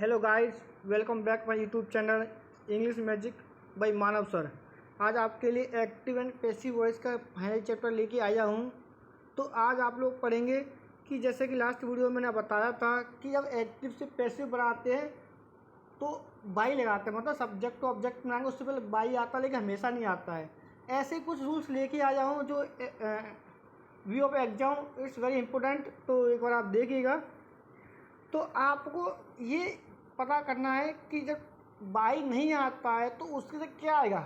Hello guys, welcome back my YouTube channel English magic by Manav sir. आज आपके लिए active and passive voice का final chapter लेके आया हूँ। तो आज आप लोग पढ़ेंगे कि जैसे कि लास्ट वीडियो में मैंने बताया था कि जब एक्टिव से पैसिव बनाते हैं तो बाई लगाते हैं, मतलब सब्जेक्ट टू ऑब्जेक्ट बनाएंगे उससे पहले बाई आता है, लेकिन हमेशा नहीं आता है। ऐसे कुछ रूल्स लेके आया हूँ जो view of exam it's very important, तो एक बार आप देखिएगा। तो आपको ये पता करना है कि जब बाई नहीं आता है तो उसके से क्या आएगा।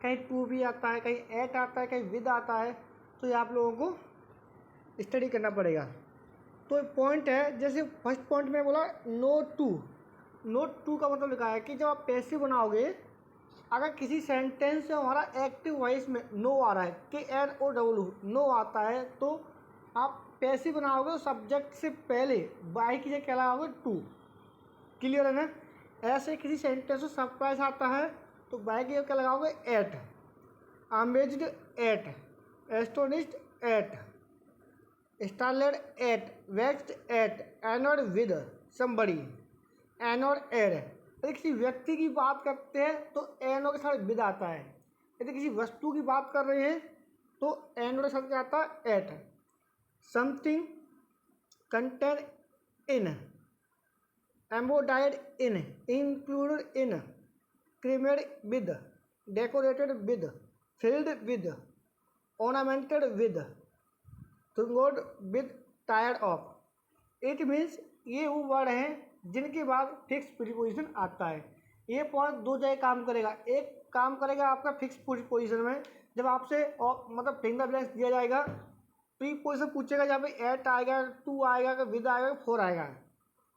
कहीं टू भी आता है, कहीं एट आता है, कहीं विद आता है। तो ये आप लोगों को स्टडी करना पड़ेगा। तो पॉइंट है, जैसे फर्स्ट पॉइंट में बोला नो टू। नो टू का मतलब लिखा है कि जब आप पैसिव बनाओगे, अगर किसी सेंटेंस में हमारा एक्टिव वॉइस में नो आ रहा है, KNOW नो आता है, तो आप पैसिव बनाओगे तो सब्जेक्ट से पहले बाई की जगह क्या लगाओगे, टू। क्लियर है ना। ऐसे किसी सेंटेंस में सरप्राइज आता है तो बाई की जगह क्या लगाओगे, at. Amazed at, astonished at, startled at, vexed at, annoyed with somebody, annoyed at. यदि किसी व्यक्ति की बात करते हैं तो एनो के साथ विद आता है। यदि किसी वस्तु की बात कर रहे हैं तो एनो के साथ क्या आता है, at. Something contain in, embodied in, included in, cremated with, decorated with, filled with, ornamented with, thronged with, tired of। It means ये वो वर्ड हैं जिनके बाद फिक्स प्रीपोजिशन आता है। ये पॉइंट दो जगह काम करेगा। एक काम करेगा आपका फिक्स पोजिशन में, जब आपसे मतलब फिंगर ब्लैंक्स दिया जाएगा, प्रीपोजिशन पूछेगा, जहाँ पे एट आएगा, टू आएगा, विद आएगा, फोर आएगा,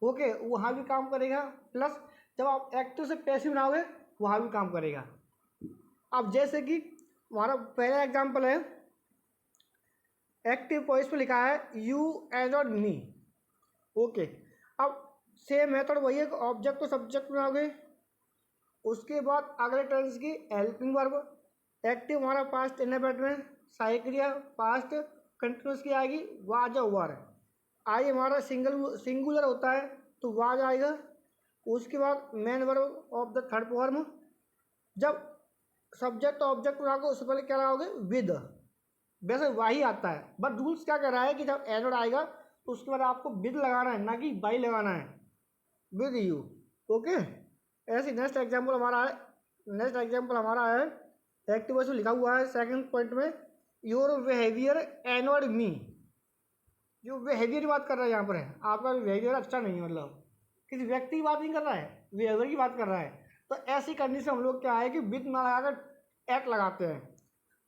ओके, वहाँ भी काम करेगा। प्लस जब आप एक्टिव से पैसिव बनाओगे वहाँ भी काम करेगा। अब जैसे कि हमारा पहला एग्जांपल है, एक्टिव वॉइस पे लिखा है यू एंड मी, ओके। अब सेम मेथड वही है, ऑब्जेक्ट को सब्जेक्ट बनाओगे, उसके बाद अगले टेंस की हेल्पिंग वर्ब। एक्टिव हमारा पास्ट इंडेफिनिट में, सहायक क्रिया पास्ट कंटिन्यूस की आएगी, वाज और वर। आई हमारा सिंगुलर होता है तो वाज आएगा। उसके बाद main verb of the third form. जब सब्जेक्ट ऑब्जेक्ट बनाओगे उससे पहले क्या लगाओगे, विद। वैसे वही आता है, बट रूल्स क्या कह रहा है कि जब एनोड आएगा तो उसके बाद आपको विद लगाना है, ना कि बाई लगाना है, विद यू, ओके। ऐसे नेक्स्ट एग्जाम्पल हमारा है एक्टिव वॉइस में लिखा हुआ है सेकंड पॉइंट में, योर बिहेवियर एनोड मी। जो बिहेवियर की बात कर रहा है यहाँ पर है, आपका बिहेवियर अच्छा नहीं है, मतलब किसी व्यक्ति की बात नहीं कर रहा है, बिहेवियर की बात कर रहा है। तो ऐसी करने से हम लोग क्या है कि विद ना लगाकर एट लगाते हैं।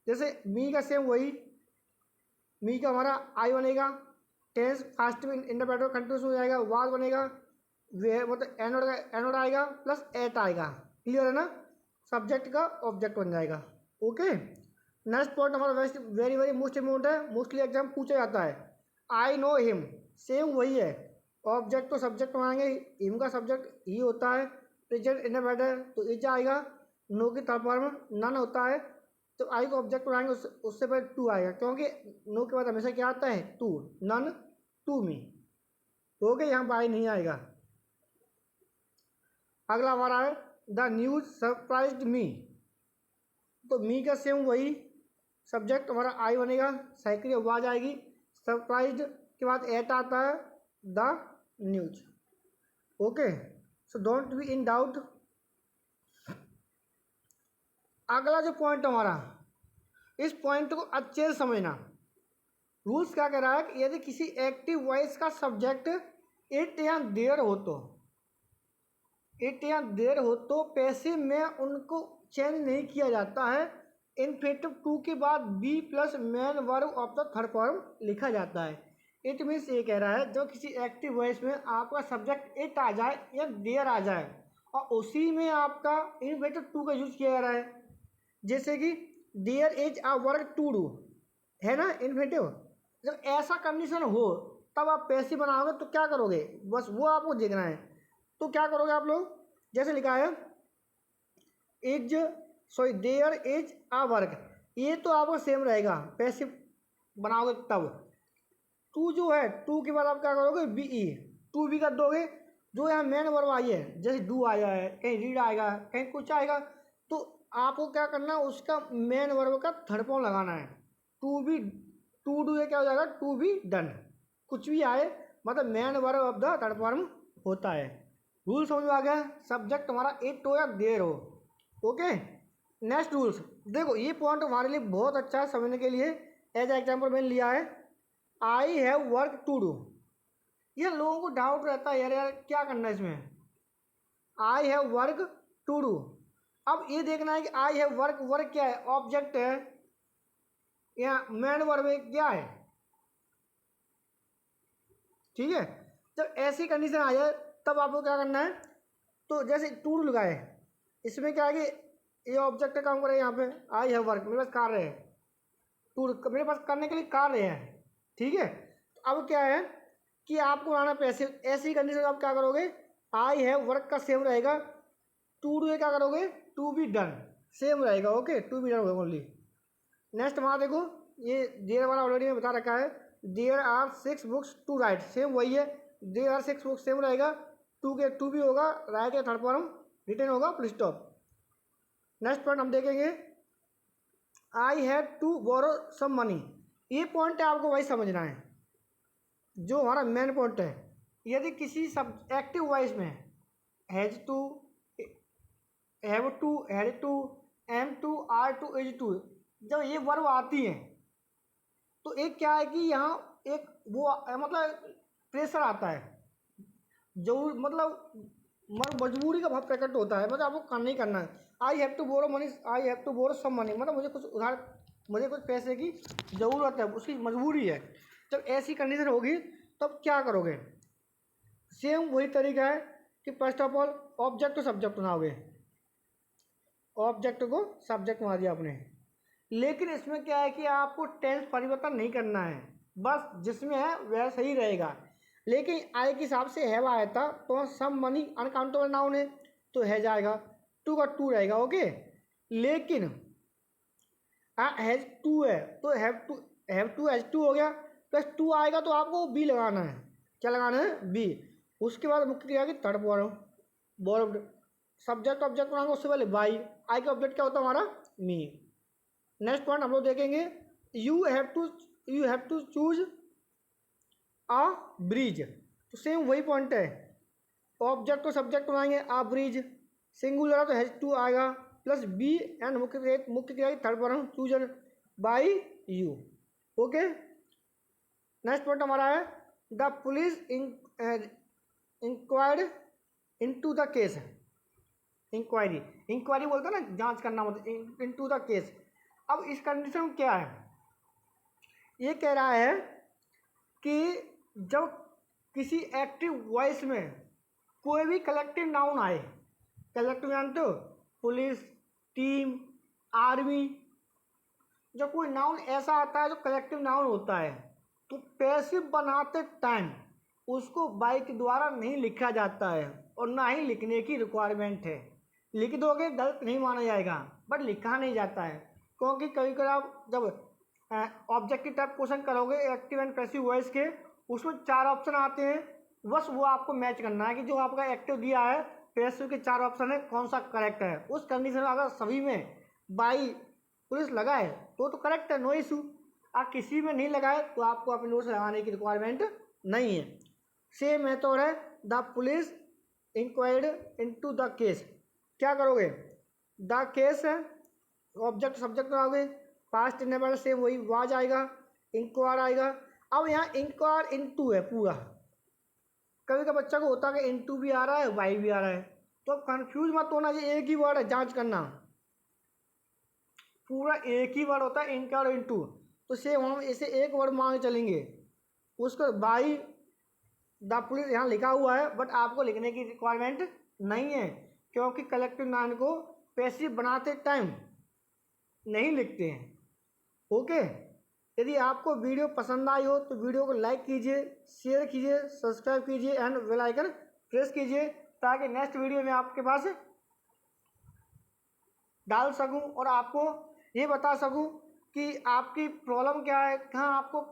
जैसे मी का सेम वही, मी का हमारा आई बनेगा, टेंस फास्ट में इंडेफिनिट कंटिन्यूस हो जाएगा, वाज बनेगा, वे मतलब एनोड आएगा प्लस एट आएगा। क्लियर है ना। सब्जेक्ट का ऑब्जेक्ट बन जाएगा, ओके। नेक्स्ट पॉइंट हमारा वेरी वेरी मोस्ट इम्पोर्टेंट है, मोस्टली एग्जाम पूछा जाता है, आई नो हिम। सेम वही है, ऑब्जेक्ट तो सब्जेक्ट बनाएंगे, हिम का सब्जेक्ट ही होता है, प्रेजेंट इंडेफिनिट तो इज आएगा, नो की थर्ड फॉर्म नन होता है, तो आई को ऑब्जेक्ट बनाएंगे उससे पहले टू आएगा, क्योंकि नो के बाद हमेशा क्या आता है, to. None to me, okay, यहाँ पर आई नहीं आएगा। अगला हमारा है द न्यूज सरप्राइज्ड मी। तो मी का सेम वही, सब्जेक्ट हमारा आई बनेगा, साइकिल आवाज आएगी, सरप्राइज्ड के बाद एट आता है, the news, okay. So don't be in doubt. अगला जो पॉइंट हमारा, इस पॉइंट को अच्छे से समझना। रूल्स क्या कह रहा है कि यदि किसी एक्टिव वॉइस का सब्जेक्ट इट या देयर हो तो पैसिव में उनको चेंज नहीं किया जाता है। इन्फिनेटिव टू के बाद be plus main verb of the third form लिखा जाता है। इट मीन्स ये कह रहा है, जो किसी एक्टिव वॉइस में आपका सब्जेक्ट इट आ जाए या देयर आ जाए और उसी में आपका इन्फिनेटिव टू का यूज किया जा रहा है। जैसे कि there is a work to do है ना, इन्फिनेटिव। जब ऐसा कंडीशन हो तब आप पैसिव बनाओगे तो क्या करोगे, बस वो आपको देखना है। तो क्या करोगे आप लोग, जैसे लिखा है देयर इज अ वर्क, ये तो आपको सेम रहेगा, पैसिव बनाओगे तब। टू जो है, टू के बाद आप क्या करोगे, बी ई, टू बी कर दोगे जो यहाँ मेन वर्ब आई है, जैसे डू आया है, कहीं रीड आएगा, कहीं कुछ आएगा, तो आपको क्या करना है, उसका मेन वर्ब का थर्ड फॉर्म लगाना है। टू बी, टू डू, ये क्या हो जाएगा, टू बी डन। कुछ भी आए मतलब main verb of the third form होता है। रूल समझ में आ गया। सब्जेक्ट हमारा इट हो या देर हो। ओके, नेक्स्ट रूल्स देखो, ये पॉइंट हमारे लिए बहुत अच्छा है समझने के लिए। एज एग्जाम्पल मैंने लिया है, I have work to do. ये लोगों को डाउट रहता है, यार यार क्या करना है इसमें, I have work to do. अब ये देखना है कि आई हैव वर्क, वर्क क्या है, ऑब्जेक्ट है या मेन वर्ब क्या है। ठीक है, जब ऐसी कंडीशन आ जाए तब आपको क्या करना है, तो जैसे टू डू लगाए, इसमें क्या है कि ये ऑब्जेक्ट का काम करे, यहाँ पे आई हैव वर्क, मेरे पास कार्य है, टू मेरे पास करने के लिए कार्य है। ठीक है, तो अब क्या है कि आपको आना पैसे, ऐसी कंडीशन आप क्या करोगे, आई हैव वर्क का सेम रहेगा, टू डू क्या करोगे, टू बी डन सेम रहेगा। ओके, टू बी डन होगा ओनली। नेक्स्ट हमारा देखो, ये देयर वाला ऑलरेडी मैं बता रखा है, there are 6 books to write, same वही है, देयर आर 6 बुक्स सेम रहेगा, टू के टू भी होगा, राइट या थर्ड फॉर्म रिटर्न होगा, फुल स्टॉप। नेक्स्ट पॉइंट हम देखेंगे, I have to borrow some money. ये पॉइंट है आपको वही समझना है, जो हमारा मेन पॉइंट है। यदि किसी सब एक्टिव वॉइस में has to, have to, had to, am to, are to, is to, जब ये वर्ब आती हैं तो एक क्या है कि यहाँ एक वो मतलब प्रेशर आता है, जो मतलब मजबूरी का भाव प्रकट होता है, मतलब आपको करना ही करना है। I have to borrow money, I have to borrow some money, मतलब मुझे कुछ उधार, मुझे कुछ पैसे की ज़रूरत है, उसकी मजबूरी है। जब ऐसी कंडीशन होगी तब क्या करोगे, सेम वही तरीका है कि फर्स्ट ऑफ ऑल ऑब्जेक्ट को सब्जेक्ट बनाओगे, ऑब्जेक्ट को सब्जेक्ट बना दिया आपने। लेकिन इसमें क्या है कि आपको टेंस परिवर्तन नहीं करना है, बस जिसमें है वह सही रहेगा। लेकिन आई के हिसाब से हैव आया था तो सम मनी अनकाउंटेबल नाउन है तो है जाएगा, टू का टू रहेगा। ओके, लेकिन हैज टू है तो हैव टू हैज टू हो गया, प्लस टू आएगा तो आपको बी लगाना है। क्या लगाना है, बी। उसके बाद मुख्य क्रिया की third form verb, subject object बनाएंगे उससे पहले बाई, आई का ऑब्जेक्ट क्या होता है हमारा, मी। नेक्स्ट पॉइंट हम लोग देखेंगे, you have to choose a bridge, तो सेम वही पॉइंट है, ऑब्जेक्ट को सब्जेक्ट बनाएंगे, अ ब्रिज, सिंगुलर है तो हैज टू आएगा, प्लस बी एंड मुख्य क्रिया third form chosen by you. Okay, next point हमारा है, the police inquired into the case, inquiry, inquiry बोलते हैं ना जांच करना, मतलब इनटू द केस। अब इस कंडीशन में क्या है, ये कह रहा है कि जब किसी एक्टिव वॉइस में कोई भी कलेक्टिव नाउन आए, कलेक्टिव जानते हो, पुलिस, टीम, आर्मी, जब कोई नाउन ऐसा आता है जो कलेक्टिव नाउन होता है तो पैसिव बनाते टाइम उसको बाई के द्वारा नहीं लिखा जाता है और ना ही लिखने की रिक्वायरमेंट है। लिख दोगे गलत नहीं माना जाएगा, बट लिखा नहीं जाता है, क्योंकि कभी कभी आप जब ऑब्जेक्टिव टाइप क्वेश्चन करोगे एक्टिव एंड पैसिव वॉइस के, उसमें 4 ऑप्शन आते हैं, बस वो आपको मैच करना है कि जो आपका एक्टिव दिया है पैसिव के 4 ऑप्शन है कौन सा करेक्ट है। उस कंडीशन में अगर सभी में बाई पुलिस लगाए तो करेक्ट है, नो इशू। आप किसी में नहीं लगाए तो आपको अपने नोट्स लगाने की रिक्वायरमेंट नहीं है। सेम मेथड है, the police inquired into the case, क्या करोगे, द केस है ऑब्जेक्ट सब्जेक्ट बनाओगे, पास्ट टेंस सेम वही वाज आएगा, इंक्वायर आएगा। अब यहाँ इंक्वायर इनटू है पूरा, कभी का बच्चा को होता है कि इनटू भी आ रहा है वाई भी आ रहा है, तो कंफ्यूज मत होना, ये एक ही वर्ड है, जांच करना, पूरा एक ही वर्ड होता है इनक्वायर इनटू। तो सेम हम इसे एक वर्ड मान के चलेंगे, उसको बाई द पुलिस यहाँ लिखा हुआ है, बट आपको लिखने की रिक्वायरमेंट नहीं है, क्योंकि कलेक्टिव नाउन को पैसिव बनाते टाइम नहीं लिखते हैं। ओके, यदि आपको वीडियो पसंद आई हो तो वीडियो को लाइक कीजिए, शेयर कीजिए, सब्सक्राइब कीजिए एंड बेल आइकन प्रेस कीजिए, ताकि नेक्स्ट वीडियो में आपके पास डाल सकूं और आपको ये बता सकूं कि आपकी प्रॉब्लम क्या है, कहाँ आपको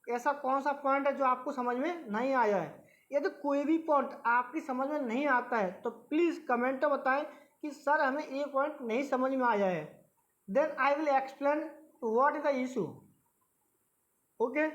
ऐसा कौन सा पॉइंट है जो आपको समझ में नहीं आया है। यदि कोई भी पॉइंट आपकी समझ में नहीं आता है तो प्लीज़ कमेंट में बताएं कि सर हमें ये पॉइंट नहीं समझ में आया है, then I will explain what is the issue. Okay.